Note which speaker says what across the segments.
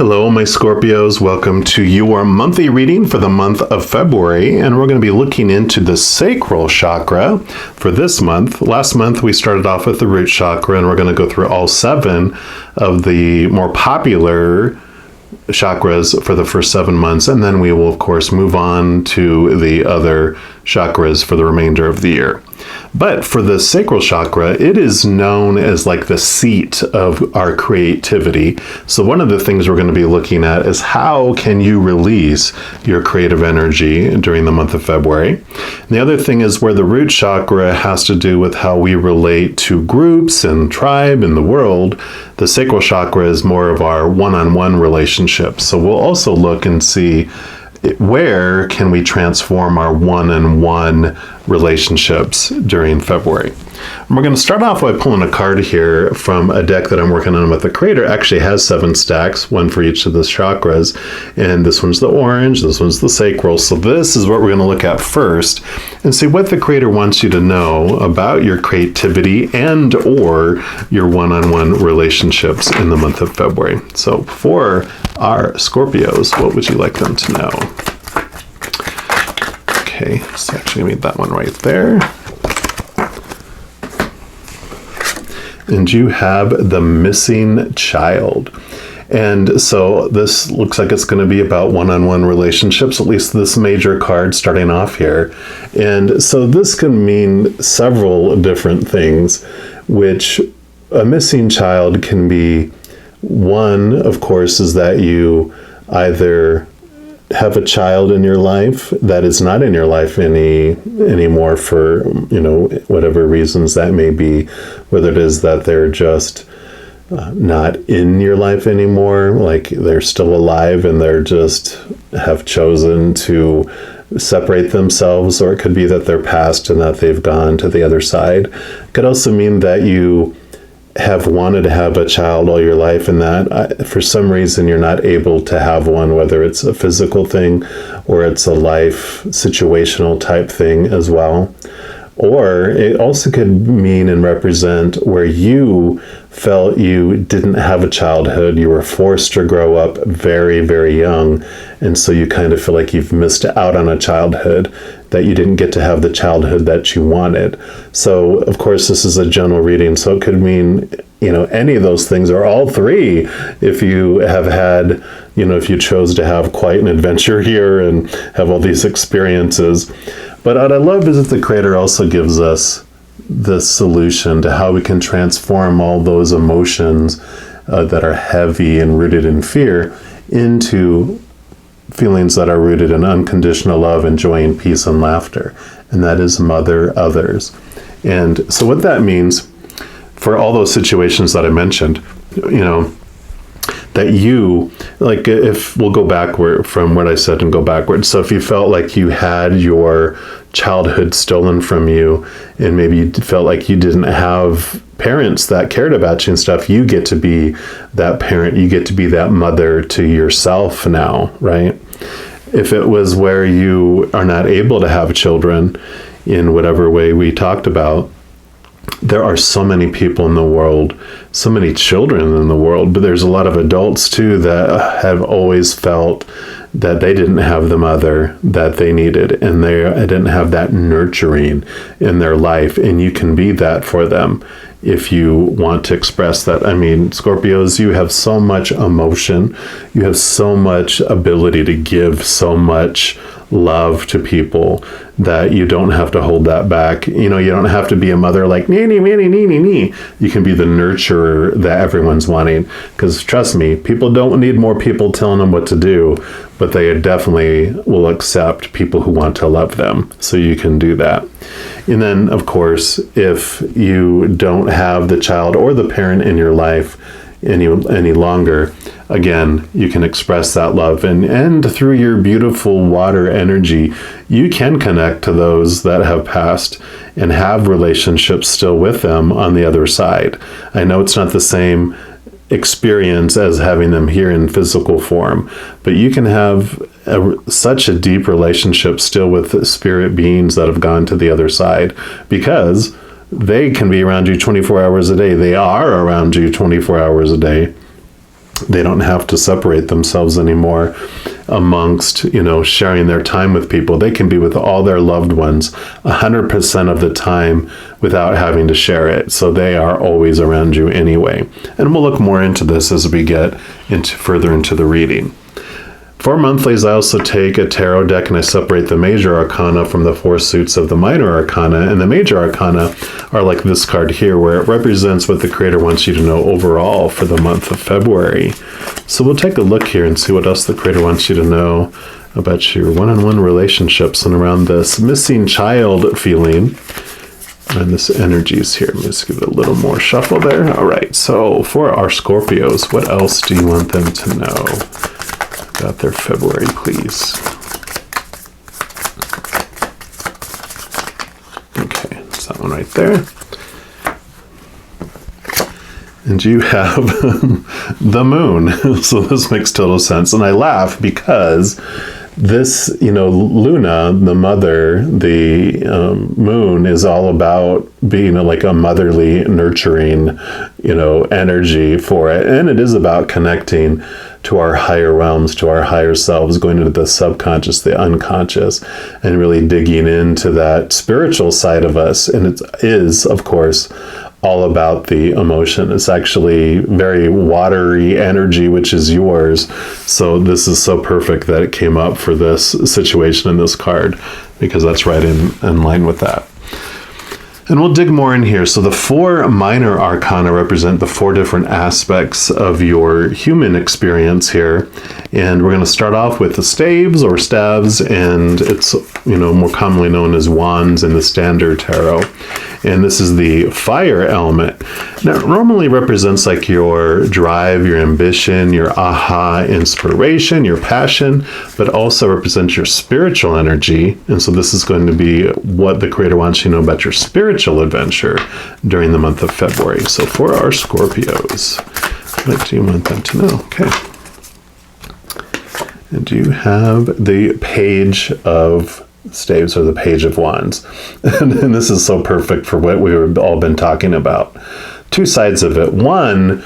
Speaker 1: Hello, my Scorpios. Welcome to your monthly reading for the month of February, and we're going to be looking into the sacral chakra for this month. Last month, we started off with the root chakra, and we're going to go through all 7 of the more popular chakras for the first 7 months, and then we will, of course, move on to the other chakras for the remainder of the year. But for the sacral chakra, it is known as like the seat of our creativity. So one of the things we're going to be looking at is how can you release your creative energy during the month of February. And the other thing is where the root chakra has to do with how we relate to groups and tribe in the world. The sacral chakra is more of our one-on-one relationships. So we'll also look and see where can we transform our one-on-one relationships during February. And we're going to start off by pulling a card here from a deck that I'm working on with the creator. Actually has 7 stacks, one for each of the chakras. And this one's the orange, this one's the sacral. So this is what we're going to look at first and see what the creator wants you to know about your creativity and or your one-on-one relationships in the month of February. So for our Scorpios, what would you like them to know? Okay, so actually I made that one right there. And you have the missing child. And so this looks like it's going to be about one-on-one relationships, at least this major card starting off here. And so this can mean several different things, which a missing child can be. One, of course, is that you either have a child in your life that is not in your life anymore for, whatever reasons that may be, whether it is that they're just not in your life anymore, like they're still alive and they're just have chosen to separate themselves, or it could be that they're passed and that they've gone to the other side. It could also mean that you have wanted to have a child all your life and that for some reason you're not able to have one, whether it's a physical thing or it's a life situational type thing as well. Or it also could mean and represent where you felt you didn't have a childhood. You were forced to grow up very, very young. And so you kind of feel like you've missed out on a childhood, that you didn't get to have the childhood that you wanted. So, of course, this is a general reading. So it could mean, any of those things or all 3 if you have had, if you chose to have quite an adventure here and have all these experiences. But what I love is that the creator also gives us the solution to how we can transform all those emotions that are heavy and rooted in fear into feelings that are rooted in unconditional love and joy and peace and laughter. And that is mother others. And so what that means for all those situations that I mentioned, that you, like if we'll go backward from what I said and go backwards. So if you felt like you had your childhood stolen from you and maybe you felt like you didn't have parents that cared about you and stuff, you get to be that parent, you get to be that mother to yourself now, right? If it was where you are not able to have children in whatever way we talked about, there are so many people in the world, so many children in the world, but there's a lot of adults too that have always felt that they didn't have the mother that they needed and they didn't have that nurturing in their life. And you can be that for them if you want to express that. I mean, Scorpios, you have so much emotion. You have so much ability to give so much love to people that you don't have to hold that back. You don't have to be a mother like, nee, nee, nee, nee, nee, nee. You can be the nurturer that everyone's wanting. Because trust me, people don't need more people telling them what to do, but they definitely will accept people who want to love them. So you can do that. And then, of course, if you don't have the child or the parent in your life any longer, again, you can express that love. And through your beautiful water energy, you can connect to those that have passed and have relationships still with them on the other side. I know it's not the same experience as having them here in physical form, but you can have such a deep relationship still with spirit beings that have gone to the other side, because they can be around you 24 hours a day. They are around you 24 hours a day. They don't have to separate themselves anymore amongst, sharing their time with people. They can be with all their loved ones 100% of the time without having to share it. So they are always around you anyway. And we'll look more into this as we get further into the reading. For monthlies, I also take a tarot deck and I separate the major arcana from the 4 suits of the minor arcana. And the major arcana are like this card here, where it represents what the creator wants you to know overall for the month of February. So we'll take a look here and see what else the creator wants you to know about your one-on-one relationships and around this missing child feeling and this energies here. Let me just give it a little more shuffle there. All right, so for our Scorpios, what else do you want them to know about their February, please? Okay, that's that one right there. And you have the moon. So this makes total sense. And I laugh because this, Luna, the mother, the moon, is all about being like a motherly, nurturing, energy for it. And it is about connecting to our higher realms, to our higher selves, going into the subconscious, the unconscious, and really digging into that spiritual side of us. And it is, of course, all about the emotion. It's actually very watery energy, which is yours. So this is so perfect that it came up for this situation in this card, because that's right in line with that. And we'll dig more in here. So the 4 minor arcana represent the 4 different aspects of your human experience here. And we're going to start off with the staves or staves, and it's, more commonly known as wands in the standard tarot. And this is the fire element. Now, it normally represents like your drive, your ambition, your aha inspiration, your passion, but also represents your spiritual energy. And so this is going to be what the creator wants you to know about your spiritual adventure during the month of February. So for our Scorpios, what do you want them to know? Okay. And you have the Page of Staves, or the Page of Wands. And this is so perfect for what we've all been talking about. 2 sides of it. One,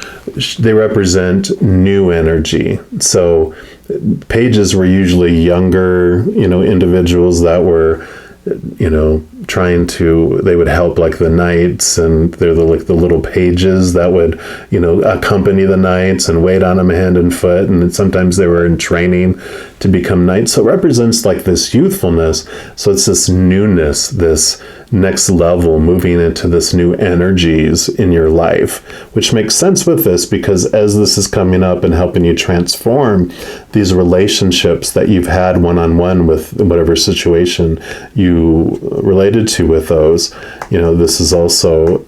Speaker 1: they represent new energy. So pages were usually younger, individuals that were, they would help like the knights, and they're the little pages that would, accompany the knights and wait on them hand and foot. And sometimes they were in training to become knights. So it represents like this youthfulness. So it's this newness, this next level, moving into this new energies in your life, which makes sense with this, because as this is coming up and helping you transform these relationships that you've had one-on-one with whatever situation you related to with those, this is also,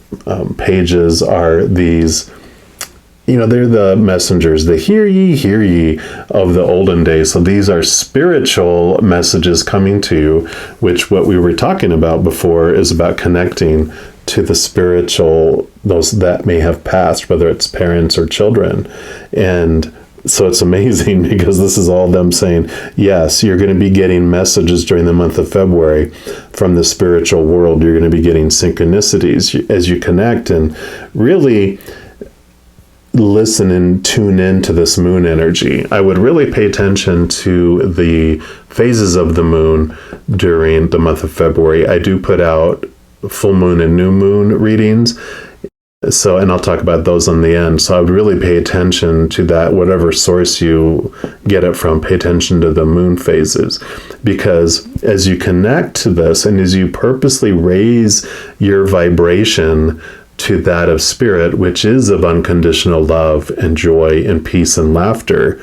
Speaker 1: pages are these, they're the messengers, the hear ye of the olden days. So these are spiritual messages coming to you, which what we were talking about before is about connecting to the spiritual, those that may have passed, whether it's parents or children. And so it's amazing, because this is all them saying, yes, you're going to be getting messages during the month of February from the spiritual world. You're going to be getting synchronicities as you connect and really listen and tune into this moon energy. I would really pay attention to the phases of the moon during the month of February. I do put out full moon and new moon readings. So, and I'll talk about those on the end. So I would really pay attention to that, whatever source you get it from, pay attention to the moon phases. Because as you connect to this and as you purposely raise your vibration to that of spirit, which is of unconditional love and joy and peace and laughter,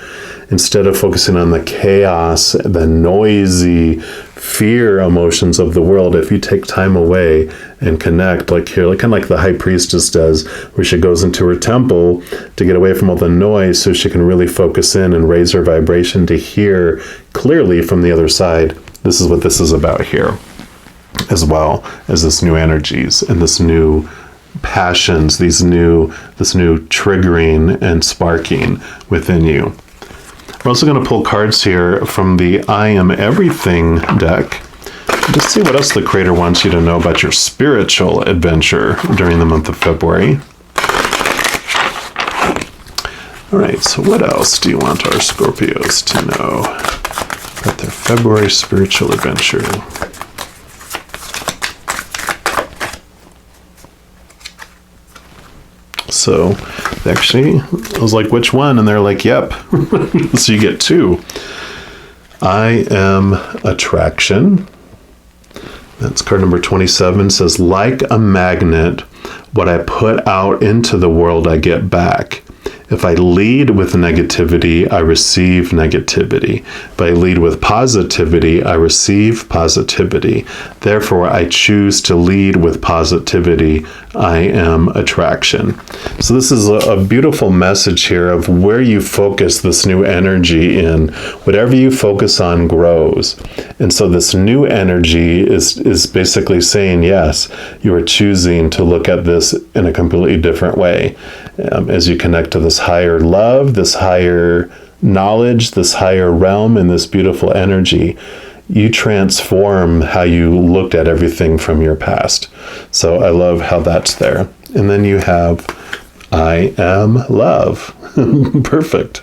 Speaker 1: instead of focusing on the chaos, the noisy fear emotions of the world, if you take time away and connect, like here, like kind of like the high priestess does, where she goes into her temple to get away from all the noise so she can really focus in and raise her vibration to hear clearly from the other side. This is what this is about here, as well as this new energies and this new passions, this new triggering and sparking within you. We're also going to pull cards here from the I Am Everything deck. Just see what else the creator wants you to know about your spiritual adventure during the month of February. All right, so what else do you want our Scorpios to know about their February spiritual adventure? So actually, I was like, which one? And they're like, yep. So you get 2. I am attraction. That's card number 27. Says, like a magnet, what I put out into the world, I get back. If I lead with negativity, I receive negativity. If I lead with positivity, I receive positivity. Therefore, I choose to lead with positivity. I am attraction. So this is a beautiful message here of where you focus this new energy in. Whatever you focus on grows. And so this new energy is basically saying, yes, you are choosing to look at this in a completely different way. As you connect to this higher love, this higher knowledge, this higher realm, and this beautiful energy, you transform how you looked at everything from your past. So I love how that's there. And then you have, I am love. Perfect.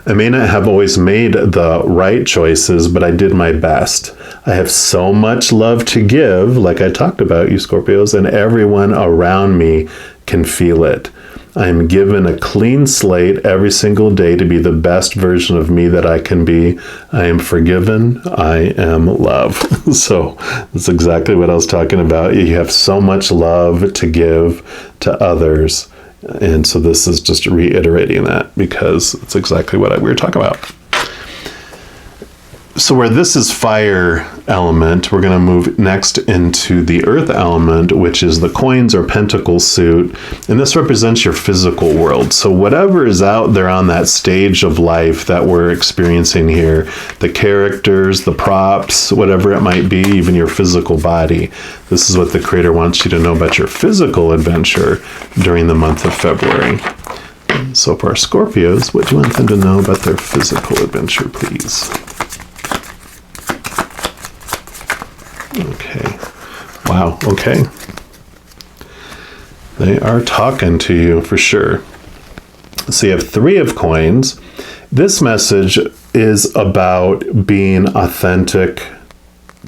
Speaker 1: I may not have always made the right choices, but I did my best. I have so much love to give, like I talked about, you Scorpios, and everyone around me can feel it. I am given a clean slate every single day to be the best version of me that I can be. I am forgiven. I am love. So that's exactly what I was talking about. You have so much love to give to others. And so this is just reiterating that because it's exactly what we were talking about. So where this is fire element, we're going to move next into the earth element, which is the coins or pentacle suit. And this represents your physical world. So whatever is out there on that stage of life that we're experiencing here, the characters, the props, whatever it might be, even your physical body. This is what the Creator wants you to know about your physical adventure during the month of February. So for our Scorpios, what do you want them to know about their physical adventure, please? Okay. Wow. Okay. They are talking to you for sure. So you have 3 of coins. This message is about being authentic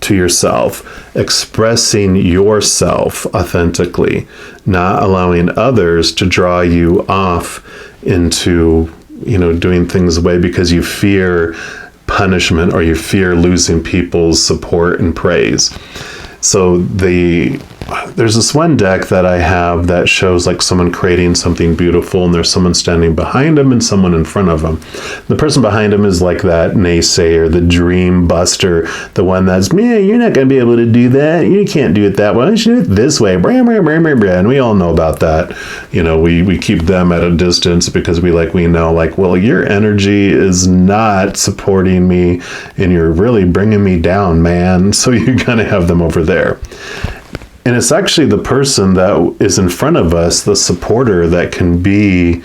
Speaker 1: to yourself, expressing yourself authentically, not allowing others to draw you off into, doing things away because you fear punishment or you fear losing people's support and praise. So there's this one deck that I have that shows like someone creating something beautiful and there's someone standing behind them and someone in front of them. The person behind them is like that naysayer, the dream buster, the one that's, man, you're not going to be able to do that. You can't do it that way. You should do it this way. And we all know about that. We keep them at a distance because we know, well, your energy is not supporting me and you're really bringing me down, man. So you kind of have them over there. And it's actually the person that is in front of us, the supporter, that can be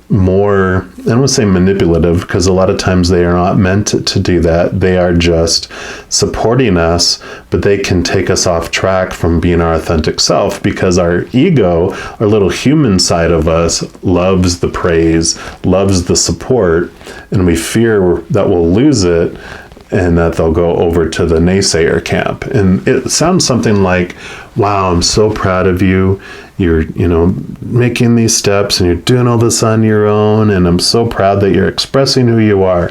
Speaker 1: more, I don't want to say manipulative, because a lot of times they are not meant to do that. They are just supporting us, but they can take us off track from being our authentic self because our ego, our little human side of us, loves the praise, loves the support, and we fear that we'll lose it and that they'll go over to the naysayer camp. And it sounds something like, wow, I'm so proud of you. You're, making these steps and you're doing all this on your own. And I'm so proud that you're expressing who you are.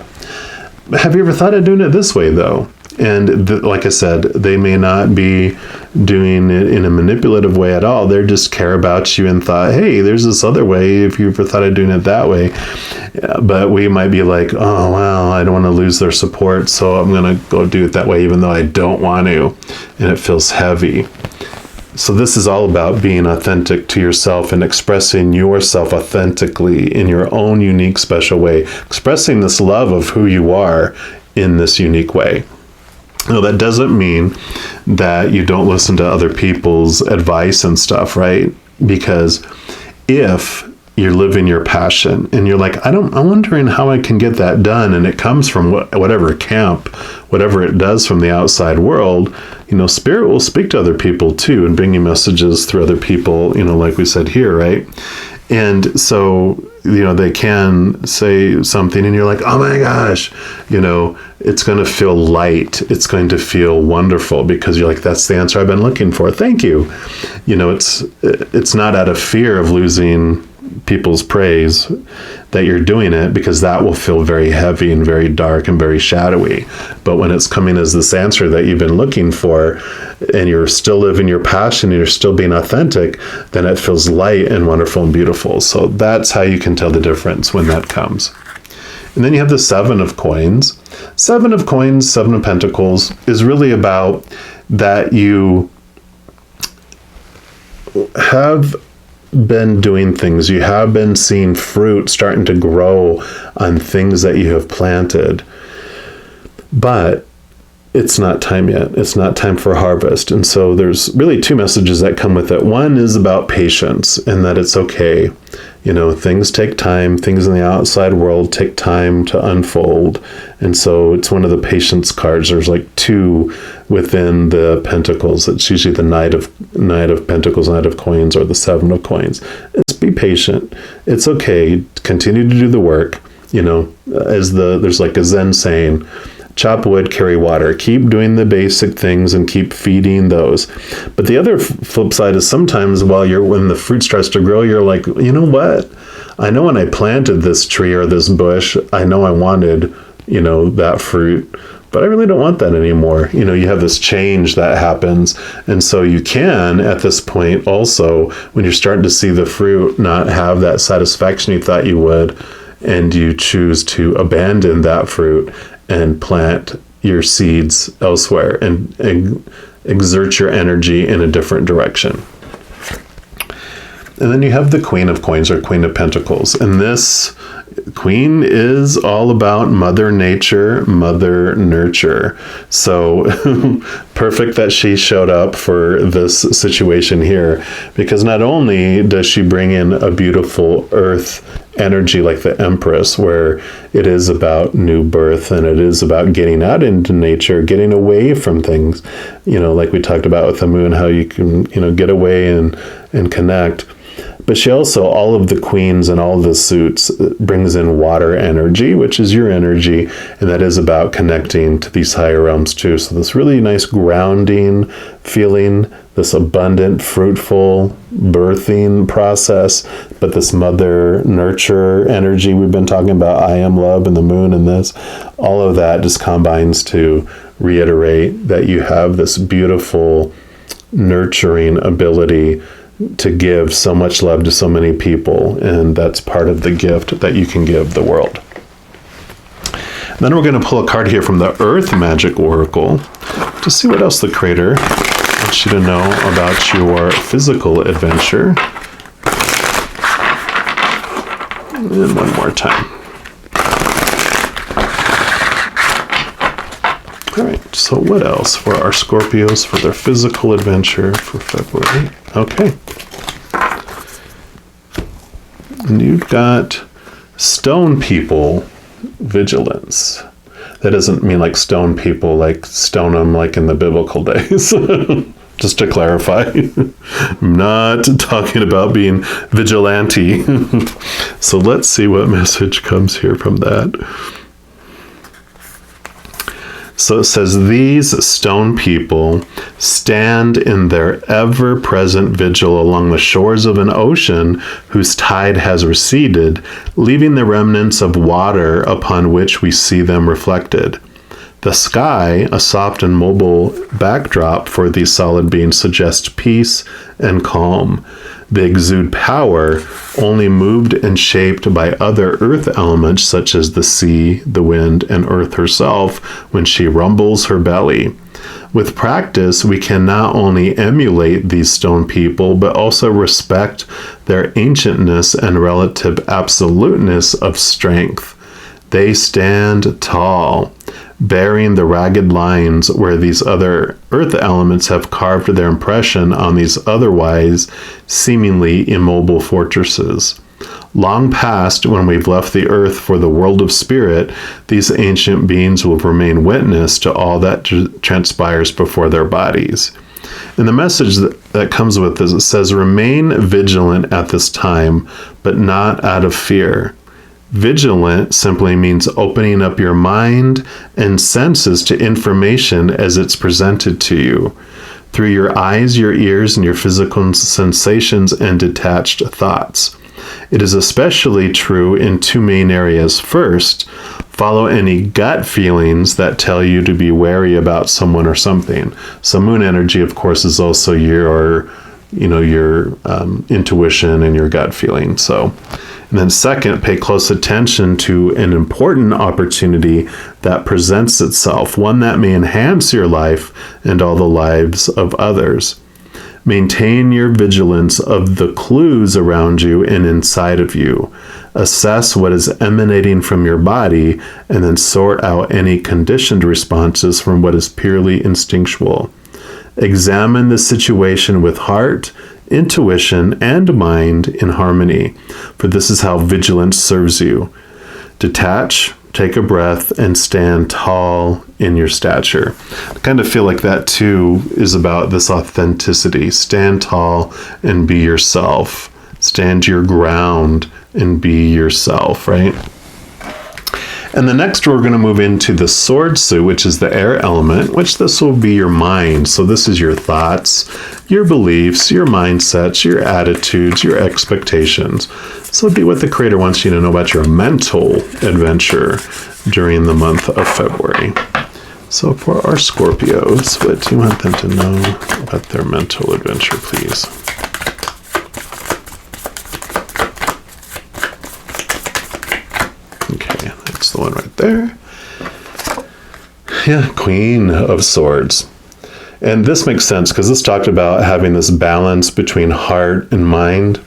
Speaker 1: Have you ever thought of doing it this way, though? And like I said, they may not be doing it in a manipulative way at all. They just care about you and thought, hey, there's this other way if you ever thought of doing it that way. But we might be like, oh, well, I don't want to lose their support, so I'm going to go do it that way even though I don't want to. And it feels heavy. So this is all about being authentic to yourself and expressing yourself authentically in your own unique, special way. Expressing this love of who you are in this unique way. Now, that doesn't mean that you don't listen to other people's advice and stuff, right? Because if you're living your passion and you're like, I'm wondering how I can get that done, and it comes from whatever camp, whatever it does from the outside world, Spirit will speak to other people too and bring you messages through other people, like we said here, right? And so they can say something and you're like, oh my gosh, it's going to feel light. It's going to feel wonderful because you're like, that's the answer I've been looking for. Thank you. It's not out of fear of losing people's praise that you're doing it, because that will feel very heavy and very dark and very shadowy. But when it's coming as this answer that you've been looking for, and you're still living your passion and you're still being authentic, then it feels light and wonderful and beautiful. So that's how you can tell the difference when that comes. And then you have the Seven of Coins. Seven of Coins, Seven of Pentacles is really about that you have been doing things, you have been seeing fruit starting to grow on things that you have planted, but it's not time yet. It's not time for harvest. And so there's really two messages that come with it. One is about patience, and that it's okay. Things take time. Things in the outside world take time to unfold. And so it's one of the patience cards. There's like two within the Pentacles. It's usually the Knight of Pentacles, Knight of Coins, or the Seven of Coins. It's be patient. It's okay. Continue to do the work. There's like a Zen saying, chop wood, carry water. Keep doing the basic things and keep feeding those. But the other flip side is sometimes when the fruit starts to grow, you're like, you know what? I know when I planted this tree or this bush, I know I wanted, that fruit, but I really don't want that anymore. You have this change that happens. And so you can, at this point also, when you're starting to see the fruit not have that satisfaction you thought you would, and you choose to abandon that fruit and plant your seeds elsewhere and exert your energy in a different direction. And then you have the Queen of Coins, or Queen of Pentacles. And this Queen is all about Mother Nature, Mother Nurture. So perfect that she showed up for this situation here, because not only does she bring in a beautiful earth energy like the Empress, where it is about new birth and it is about getting out into nature, getting away from things, like we talked about with the moon, how you can, get away and connect. But she also, all of the queens and all of the suits brings in water energy, which is your energy, and that is about connecting to these higher realms too. So this really nice grounding feeling, this abundant, fruitful birthing process, but this mother nurture energy we've been talking about, I am love, and the moon, and this, all of that just combines to reiterate that you have this beautiful nurturing ability to give so much love to so many people, and that's part of the gift that you can give the world. And then we're going to pull a card here from the Earth Magic Oracle to see what else the Creator wants you to know about your physical adventure. And one more time. All right, so what else for our Scorpios for their physical adventure for February? Okay. And you've got stone people vigilance. That doesn't mean like stone people, like stone them like in the biblical days. Just to clarify, I'm not talking about being vigilante. So let's see what message comes here from that. So it says, these stone people stand in their ever-present vigil along the shores of an ocean whose tide has receded, leaving the remnants of water upon which we see them reflected. The sky, a soft and mobile backdrop for these solid beings, suggests peace and calm. They exude power, only moved and shaped by other earth elements such as the sea, the wind, and earth herself when she rumbles her belly. With practice, we can not only emulate these stone people, but also respect their ancientness and relative absoluteness of strength. They stand tall, bearing the ragged lines where these other earth elements have carved their impression on these otherwise seemingly immobile fortresses. Long past, when we've left the earth for the world of spirit, these ancient beings will remain witness to all that transpires before their bodies. And the message that comes with this, it says, remain vigilant at this time, but not out of fear. Vigilant simply means opening up your mind and senses to information as it's presented to you, through your eyes, your ears, and your physical sensations and detached thoughts. It is especially true in two main areas. First, follow any gut feelings that tell you to be wary about someone or something. So moon energy, of course, is also your intuition and your gut feeling. So, and then second, pay close attention to an important opportunity that presents itself, one that may enhance your life and all the lives of others. Maintain your vigilance of the clues around you and inside of you. Assess what is emanating from your body, and then sort out any conditioned responses from what is purely instinctual. Examine the situation with heart, intuition, and mind in harmony, for this is how vigilance serves you. Detach, take a breath, and stand tall in your stature. I kind of feel like that too is about this authenticity. Stand tall and be yourself. Stand your ground and be yourself, right? And the next we're going to move into the sword suit, which is the air element, which this will be your mind. So this is your thoughts, your beliefs, your mindsets, your attitudes, your expectations. So it'd be what the creator wants you to know about your mental adventure during the month of February. So for our Scorpios, what do you want them to know about their mental adventure, please? Okay, that's the one right there. Yeah, Queen of Swords. And this makes sense because this talked about having this balance between heart and mind.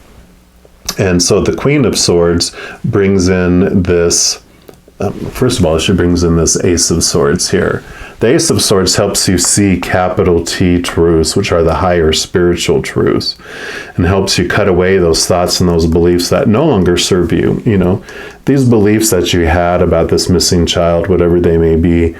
Speaker 1: And so the Queen of Swords brings in this, first of all, she brings in this Ace of Swords here. The Ace of Swords helps you see capital T truths, which are the higher spiritual truths, and helps you cut away those thoughts and those beliefs that no longer serve you. You know, these beliefs that you had about this missing child, whatever they may be,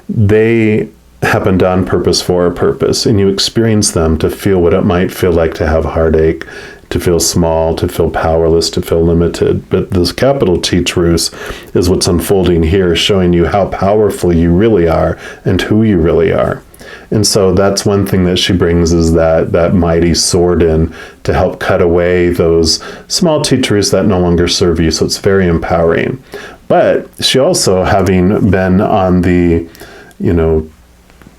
Speaker 1: they happened on purpose for a purpose, and you experience them to feel what it might feel like to have heartache, to feel small, to feel powerless, to feel limited. But this capital T truth is what's unfolding here, showing you how powerful you really are and who you really are. And so that's one thing that she brings, is that mighty sword in to help cut away those small T truths that no longer serve you. So it's very empowering. But she also, having been on the,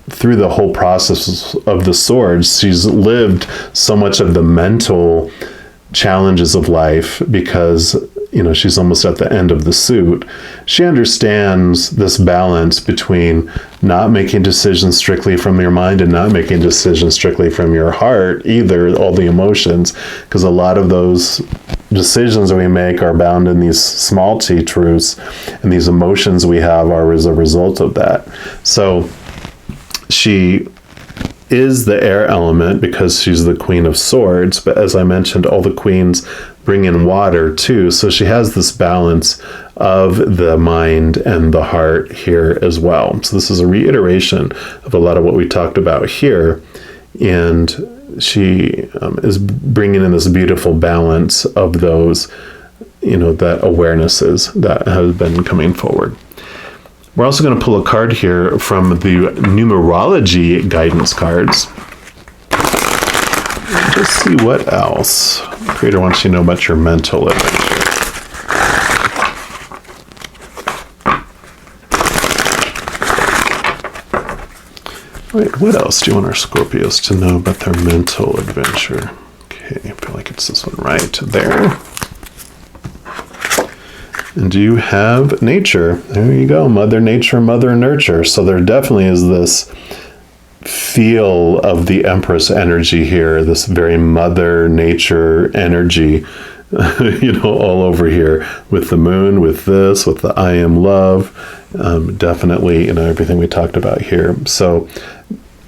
Speaker 1: through the whole process of the swords, she's lived so much of the mental challenges of life because, she's almost at the end of the suit. She understands this balance between not making decisions strictly from your mind and not making decisions strictly from your heart either, all the emotions, because a lot of those decisions that we make are bound in these small T truths, and these emotions we have are as a result of that. So she is the air element because she's the Queen of Swords, but as I mentioned, all the queens bring in water too. So she has this balance of the mind and the heart here as well. So this is a reiteration of a lot of what we talked about here. And she is bringing in this beautiful balance of those, that awarenesses that have been coming forward. We're also going to pull a card here from the numerology guidance cards. Just see what else the creator wants you to know about your mental adventure. Wait, what else do you want our Scorpios to know about their mental adventure? Okay, I feel like it's this one right there. And you have nature. There you go. Mother Nature, Mother Nurture. So there definitely is this feel of the Empress energy here, this very Mother Nature energy, all over here with the moon, with this, with the I am love. Definitely, everything we talked about here. So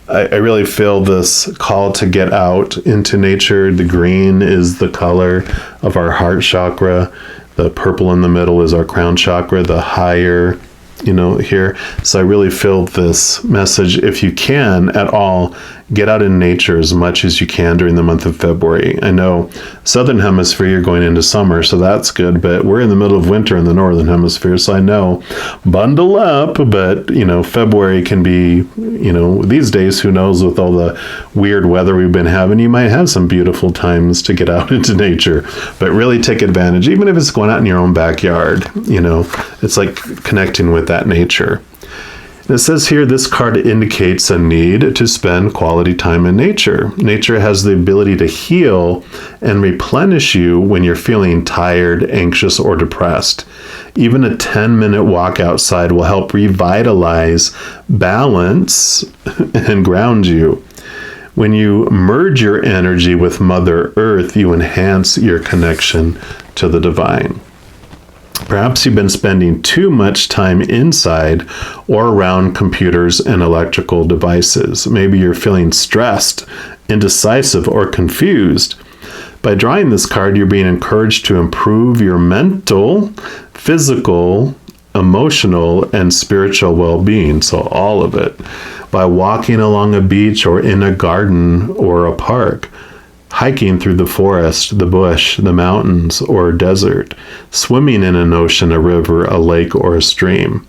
Speaker 1: I really feel this call to get out into nature. The green is the color of our heart chakra. The purple in the middle is our crown chakra, the higher, here. So I really feel this message, if you can at all, get out in nature as much as you can during the month of February. I know Southern Hemisphere, you're going into summer, so that's good, but we're in the middle of winter in the Northern Hemisphere, so I know, bundle up, but, February can be, these days, who knows, with all the weird weather we've been having, you might have some beautiful times to get out into nature, but really take advantage, even if it's going out in your own backyard, it's like connecting with that nature. It says here, this card indicates a need to spend quality time in nature. Nature has the ability to heal and replenish you when you're feeling tired, anxious, or depressed. Even a 10-minute walk outside will help revitalize, balance, and ground you. When you merge your energy with Mother Earth, you enhance your connection to the divine. Perhaps you've been spending too much time inside or around computers and electrical devices. Maybe you're feeling stressed, indecisive, or confused. By drawing this card, you're being encouraged to improve your mental, physical, emotional, and spiritual well-being, so all of it, by walking along a beach or in a garden or a park, hiking through the forest, the bush, the mountains, or desert, swimming in an ocean, a river, a lake, or a stream,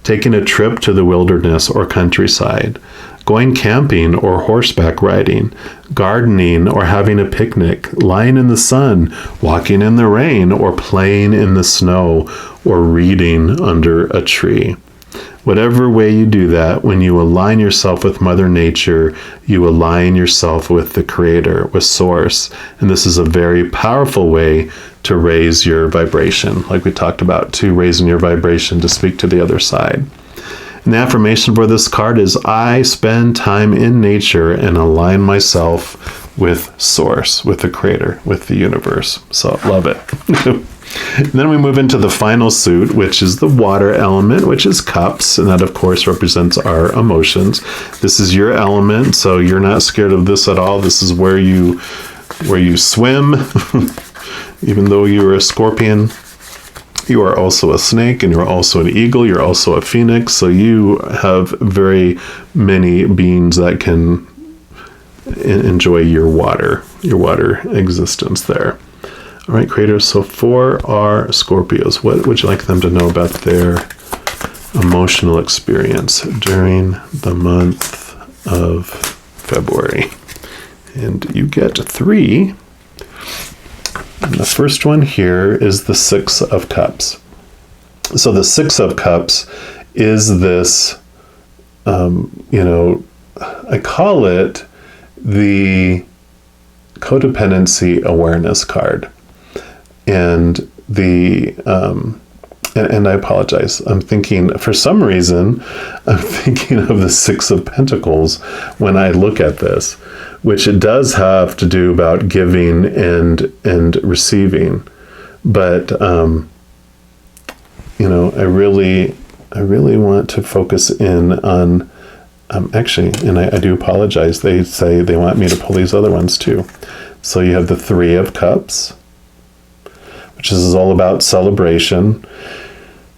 Speaker 1: taking a trip to the wilderness or countryside, going camping or horseback riding, gardening or having a picnic, lying in the sun, walking in the rain, or playing in the snow, or reading under a tree. Whatever way you do that, when you align yourself with Mother Nature, you align yourself with the Creator, with Source. And this is a very powerful way to raise your vibration, like we talked about, to raising your vibration to speak to the other side. And the affirmation for this card is, I spend time in nature and align myself with Source, with the Creator, with the universe. So love it. And then we move into the final suit, which is the water element, which is cups. And that, of course, represents our emotions. This is your element, so you're not scared of this at all. This is where you swim. Even though you're a scorpion, you are also a snake, and you're also an eagle. You're also a phoenix. So you have very many beings that can enjoy your water existence there. All right, creators, so for our Scorpios, what would you like them to know about their emotional experience during the month of February? And you get 3. And the first one here is the 6 of Cups. So the 6 of Cups is this, I call it the codependency awareness card. And and I apologize. I'm thinking, for some reason, I'm thinking of the 6 of Pentacles when I look at this, which it does have to do about giving and receiving. But, I really want to focus in on, actually, and I do apologize. They say they want me to pull these other ones too. So you have the 3 of Cups, which is all about celebration.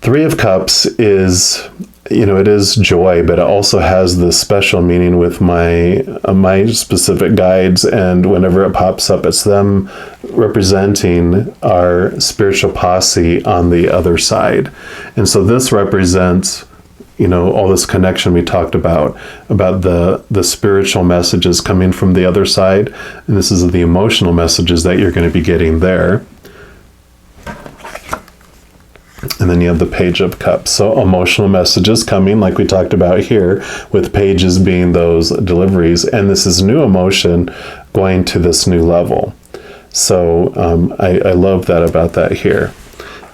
Speaker 1: 3 of Cups is, it is joy, but it also has this special meaning with my specific guides. And whenever it pops up, it's them representing our spiritual posse on the other side. And so this represents, all this connection we talked about the spiritual messages coming from the other side. And this is the emotional messages that you're going to be getting there. And then you have the Page of Cups. So emotional messages coming, like we talked about here, with pages being those deliveries. And this is new emotion going to this new level. So I love that about that here.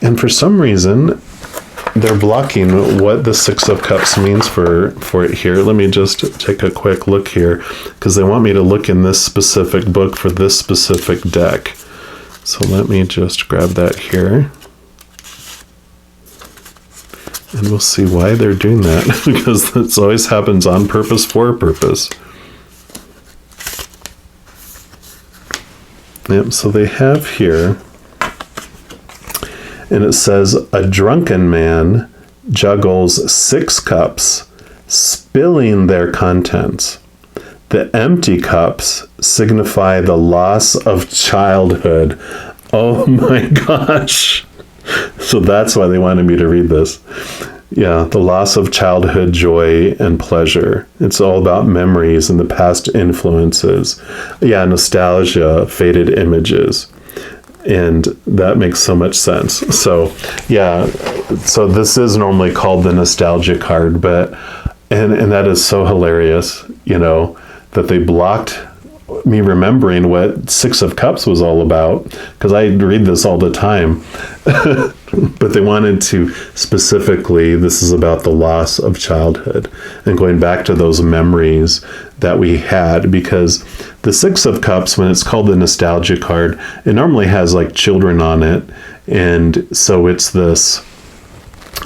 Speaker 1: And for some reason, they're blocking what the 6 of Cups means for it here. Let me just take a quick look here, because they want me to look in this specific book for this specific deck. So let me just grab that here. And we'll see why they're doing that, because this always happens on purpose, for a purpose. Yep, so they have here, and it says, a drunken man juggles 6 cups, spilling their contents. The empty cups signify the loss of childhood. Oh my gosh. So that's why they wanted me to read this. Yeah, the loss of childhood joy and pleasure. It's all about memories and the past influences. Yeah, nostalgia, faded images. And that makes so much sense. So, yeah, so this is normally called the nostalgia card, but, and that is so hilarious, you know, that they blocked me remembering what Six of Cups was all about, because I read this all the time. But they wanted to specifically, this is about the loss of childhood and going back to those memories that we had, because the Six of Cups, when it's called the nostalgia card, it normally has like children on it. And so it's this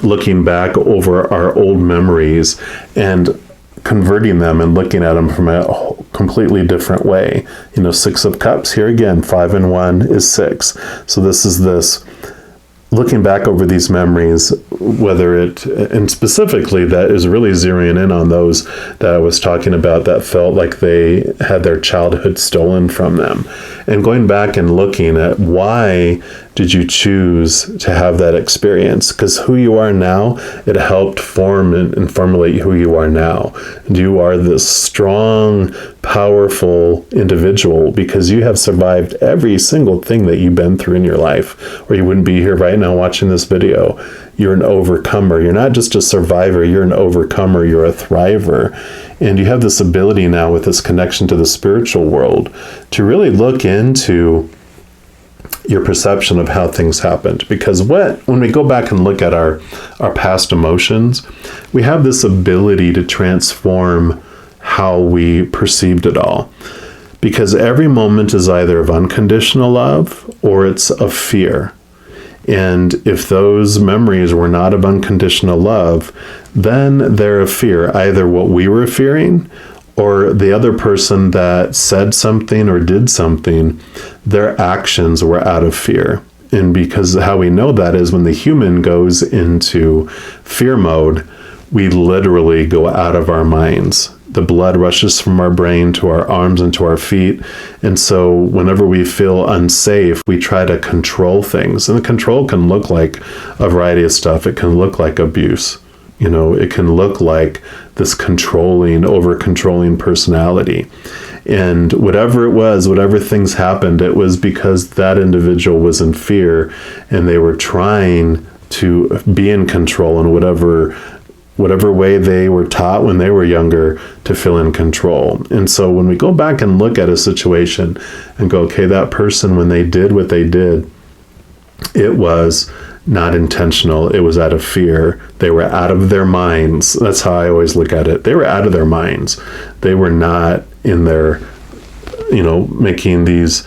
Speaker 1: looking back over our old memories and converting them and looking at them from a completely different way. You know, Six of Cups, here again, 5 and 1 is 6. So this is this looking back over these memories, whether it, and specifically that is really zeroing in on those that I was talking about that felt like they had their childhood stolen from them, and going back and looking at why did you choose to have that experience? Because who you are now, it helped form and formulate who you are now. And you are this strong, powerful individual because you have survived every single thing that you've been through in your life, or you wouldn't be here right now watching this video. You're an overcomer. You're not just a survivor, you're an overcomer, you're a thriver. And you have this ability now with this connection to the spiritual world to really look into your perception of how things happened. Because when we go back and look at our past emotions, we have this ability to transform how we perceived it all. Because every moment is either of unconditional love or it's of fear. And if those memories were not of unconditional love, then they're of fear, either what we were fearing or the other person that said something or did something, their actions were out of fear. And because how we know that is when the human goes into fear mode, we literally go out of our minds. The blood rushes from our brain to our arms and to our feet. And so whenever we feel unsafe, we try to control things. And the control can look like a variety of stuff. It can look like abuse. You know, it can look like this controlling, over-controlling personality. And whatever it was, whatever things happened, it was because that individual was in fear and they were trying to be in control in whatever way they were taught when they were younger to feel in control. And so when we go back and look at a situation and go, okay, that person, when they did what they did, it was not intentional. It was out of fear. They were out of their minds. That's how I always look at it. They were out of their minds. They were not in their, making these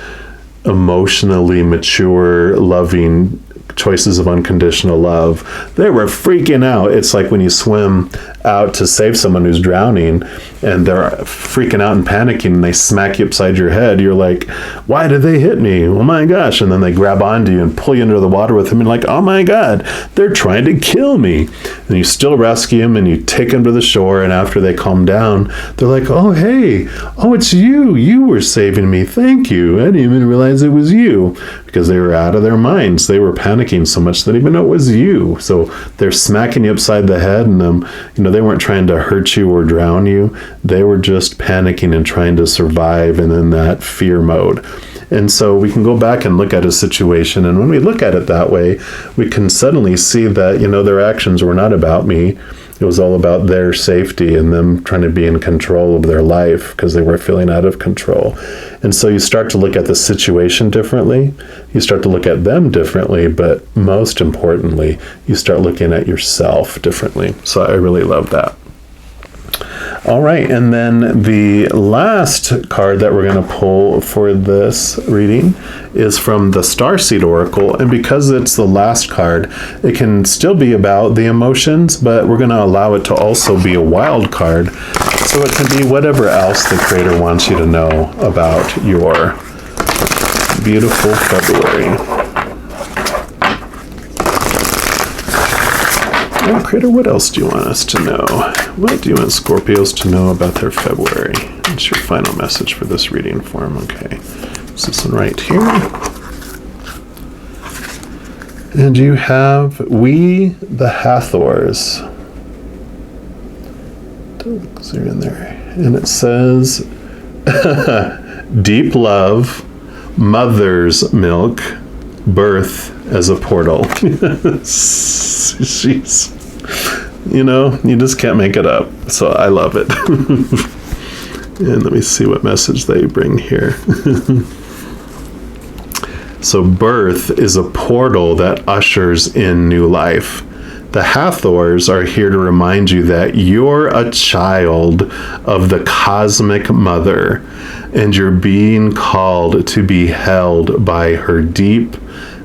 Speaker 1: emotionally mature, loving choices of unconditional love. They were freaking out. It's like when you swim out to save someone who's drowning and they're freaking out and panicking and they smack you upside your head. You're like, why did they hit me? Oh my gosh. And then they grab onto you and pull you into the water with them and like, oh my God, they're trying to kill me. And you still rescue them and you take them to the shore. And after they calm down, they're like, oh, hey, it's you. You were saving me. Thank you. I didn't even realize it was you, because they were out of their minds. They were panicking so much they didn't even know it was you. So they're smacking you upside the head, and they weren't trying to hurt you or drown you. They were just panicking and trying to survive and in that fear mode. And so we can go back and look at a situation, and when we look at it that way, we can suddenly see that, their actions were not about me. It was all about their safety and them trying to be in control of their life because they were feeling out of control. And so you start to look at the situation differently. You start to look at them differently, but most importantly, you start looking at yourself differently. So I really love that. All right, and then the last card that we're going to pull for this reading is from the Starseed Oracle. And because it's the last card, it can still be about the emotions, but we're going to allow it to also be a wild card. So it can be whatever else the Creator wants you to know about your beautiful February. Oh, Creator, what else do you want us to know? What do you want Scorpios to know about their February? What's your final message for this reading form? Okay. Is this one right here? And you have We the Hathors. So you're in there. And it says, deep love, mother's milk, birth as a portal. Jeez. You know, you just can't make it up. So I love it. And let me see what message they bring here. So birth is a portal that ushers in new life. The Hathors are here to remind you that you're a child of the cosmic mother, and you're being called to be held by her deep,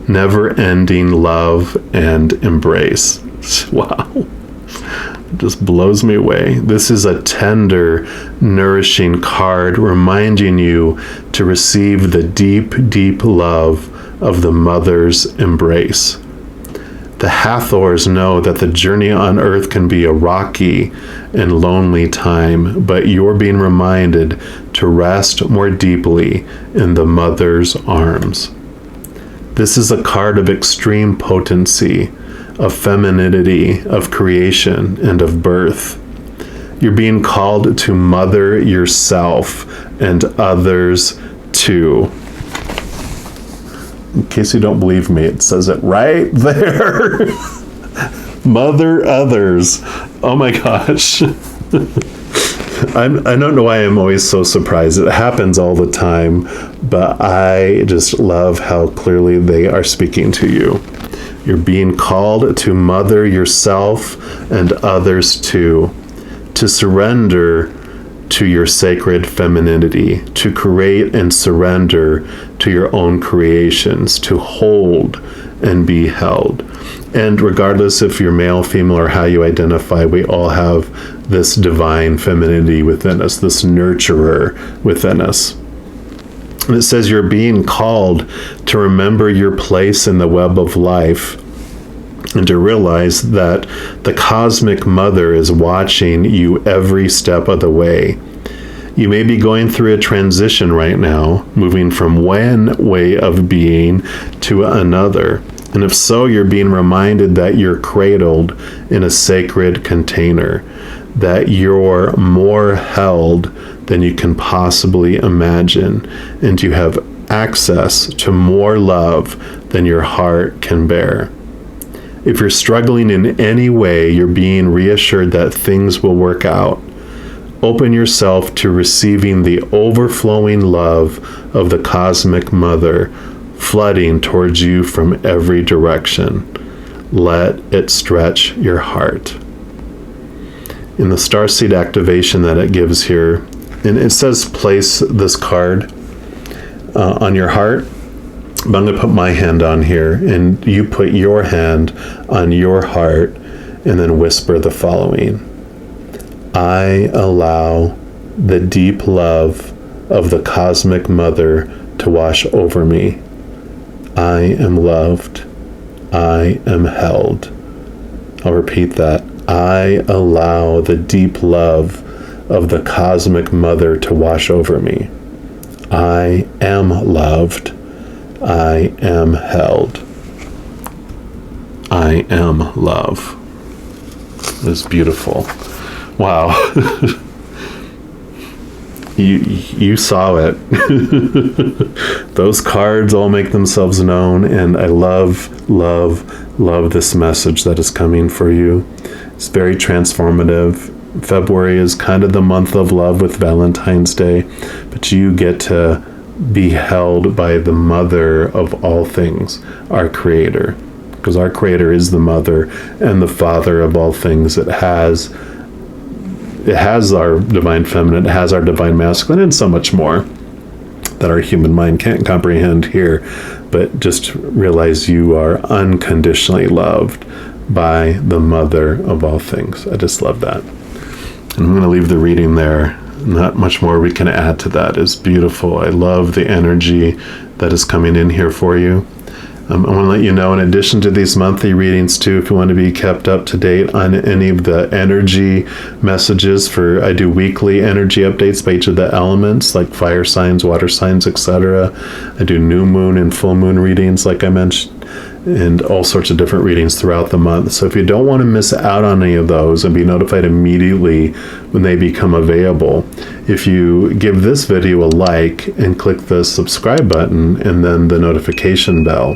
Speaker 1: never-ending love and embrace. Wow. It just blows me away. This is a tender, nourishing card reminding you to receive the deep, deep love of the mother's embrace. The Hathors know that the journey on earth can be a rocky and lonely time, but you're being reminded to rest more deeply in the mother's arms. This is a card of extreme potency, of femininity, of creation, and of birth. You're being called to mother yourself and others too. In case you don't believe me, it says it right there. Mother others. Oh my gosh. I don't know why I'm always so surprised. It happens all the time, but I just love how clearly they are speaking to you. You're being called to mother yourself and others too, to surrender to your sacred femininity, to create and surrender to your own creations, to hold and be held. And regardless if you're male, female, or how you identify, we all have this divine femininity within us, this nurturer within us. And it says you're being called to remember your place in the web of life and to realize that the cosmic mother is watching you every step of the way. You may be going through a transition right now, moving from one way of being to another. And if so, you're being reminded that you're cradled in a sacred container, that you're more held than you can possibly imagine, and you have access to more love than your heart can bear. If you're struggling in any way, you're being reassured that things will work out. Open yourself to receiving the overflowing love of the cosmic mother, flooding towards you from every direction. Let it stretch your heart. In the starseed activation that it gives here, and it says place this card on your heart, but I'm going to put my hand on here, and you put your hand on your heart, and then whisper the following. I allow the deep love of the cosmic mother to wash over me. I am loved. I am held. I'll repeat that. I allow the deep love of the cosmic mother to wash over me. I am loved. I am held. I am love. It's beautiful. Wow. You saw it. Those cards all make themselves known, and I love this message that is coming for you. It's very transformative. February is kind of the month of love with Valentine's Day, but you get to be held by the mother of all things, our creator, because our creator is the mother and the father of all things. It has our divine feminine, it has our divine masculine, and so much more that our human mind can't comprehend here. But just realize you are unconditionally loved by the mother of all things. I just love that. And I'm going to leave the reading there. Not much more we can add to that. It's beautiful. I love the energy that is coming in here for you. I want to let you know, in addition to these monthly readings too, if you want to be kept up to date on any of the energy messages I do weekly energy updates by each of the elements, like fire signs, water signs, etc. I do new moon and full moon readings, like I mentioned, and all sorts of different readings throughout the month. So if you don't want to miss out on any of those and be notified immediately when they become available, if you give this video a like and click the subscribe button and then the notification bell,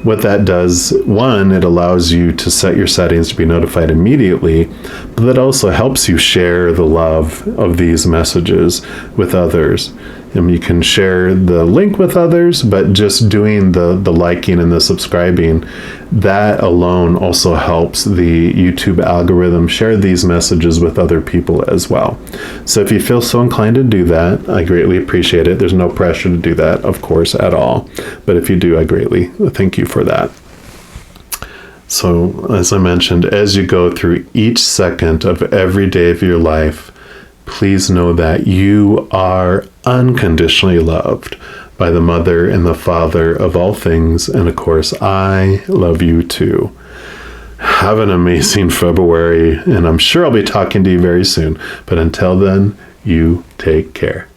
Speaker 1: what that does, one, it allows you to set your settings to be notified immediately, but that also helps you share the love of these messages with others. And you can share the link with others, but just doing the liking and the subscribing, that alone also helps the YouTube algorithm share these messages with other people as well. So if you feel so inclined to do that, I greatly appreciate it. There's no pressure to do that, of course, at all. But if you do, I greatly thank you for that. So as I mentioned, as you go through each second of every day of your life, please know that you are unconditionally loved by the Mother and the Father of all things. And of course, I love you too. Have an amazing February, and I'm sure I'll be talking to you very soon. But until then, you take care.